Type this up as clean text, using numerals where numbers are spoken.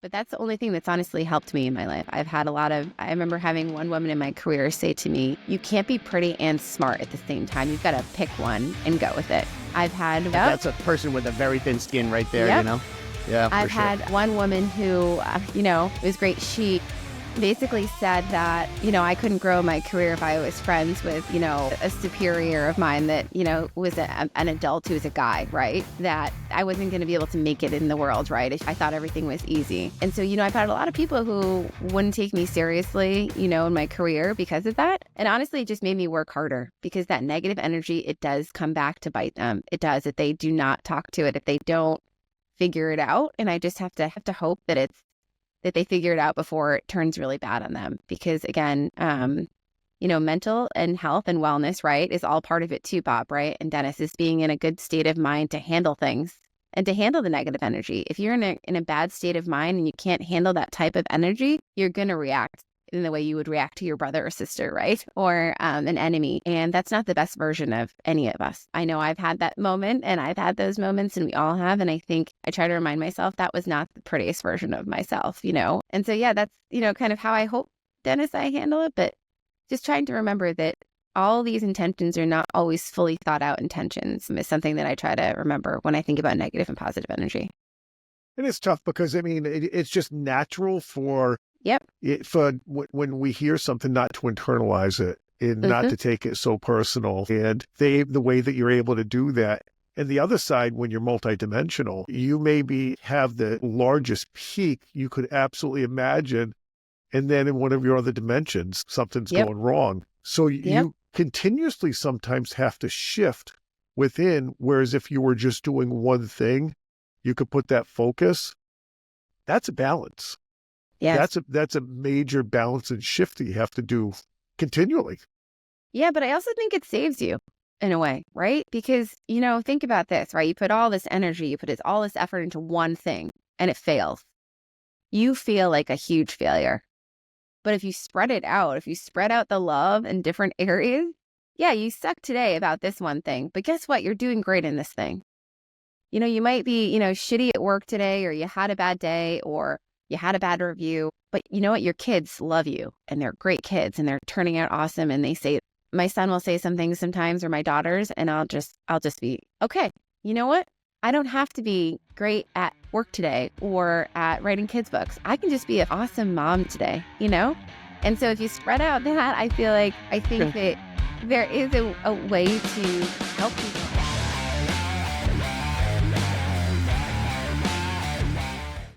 But that's the only thing that's honestly helped me in my life. I remember having one woman in my career say to me, you can't be pretty and smart at the same time. You've got to pick one and go with it. That's a person with a very thin skin right there, Yep. you know? Yeah, I've had one woman who, it was great. She basically said that, I couldn't grow my career if I was friends with, a superior of mine that, was an adult who was a guy, right? That I wasn't going to be able to make it in the world, right? I thought everything was easy. And so, I've had a lot of people who wouldn't take me seriously, in my career because of that. And honestly, it just made me work harder because that negative energy, it does come back to bite them. It does. If they do not talk to it, if they don't figure it out. And I just have to hope that they figure it out before it turns really bad on them. Because again, mental and health and wellness, right, is all part of it too, Bob, right? And Dennis, is being in a good state of mind to handle things and to handle the negative energy. If you're in a bad state of mind and you can't handle that type of energy, you're going to react in the way you would react to your brother or sister, right? Or an enemy. And that's not the best version of any of us. I know I've had that moment and I've had those moments and we all have. And I think I try to remind myself that was not the prettiest version of myself, And so, yeah, that's, kind of how I hope, Dennis, I handle it. But just trying to remember that all these intentions are not always fully thought out intentions is something that I try to remember when I think about negative and positive energy. And it's tough because, it's just natural for when we hear something not to internalize it and not to take it so personal. And the way that you're able to do that. And the other side, when you're multidimensional, you maybe have the largest peak you could absolutely imagine. And then in one of your other dimensions, something's going wrong. So you continuously sometimes have to shift within, whereas if you were just doing one thing, you could put that focus. That's a balance. Yes. That's a major balance and shift that you have to do continually. Yeah, but I also think it saves you in a way, right? Because, think about this, right? You put all this energy, you put all this effort into one thing and it fails. You feel like a huge failure. But if you spread it out, if you spread out the love in different areas, yeah, you suck today about this one thing, but guess what? You're doing great in this thing. You might be, shitty at work today, or you had a bad day, or you had a bad review, but you know what? Your kids love you and they're great kids and they're turning out awesome. And my son will say some things sometimes, or my daughters, and I'll just be, okay, you know what? I don't have to be great at work today or at writing kids' books. I can just be an awesome mom today, And so if you spread out that, I think that there is a way to help people.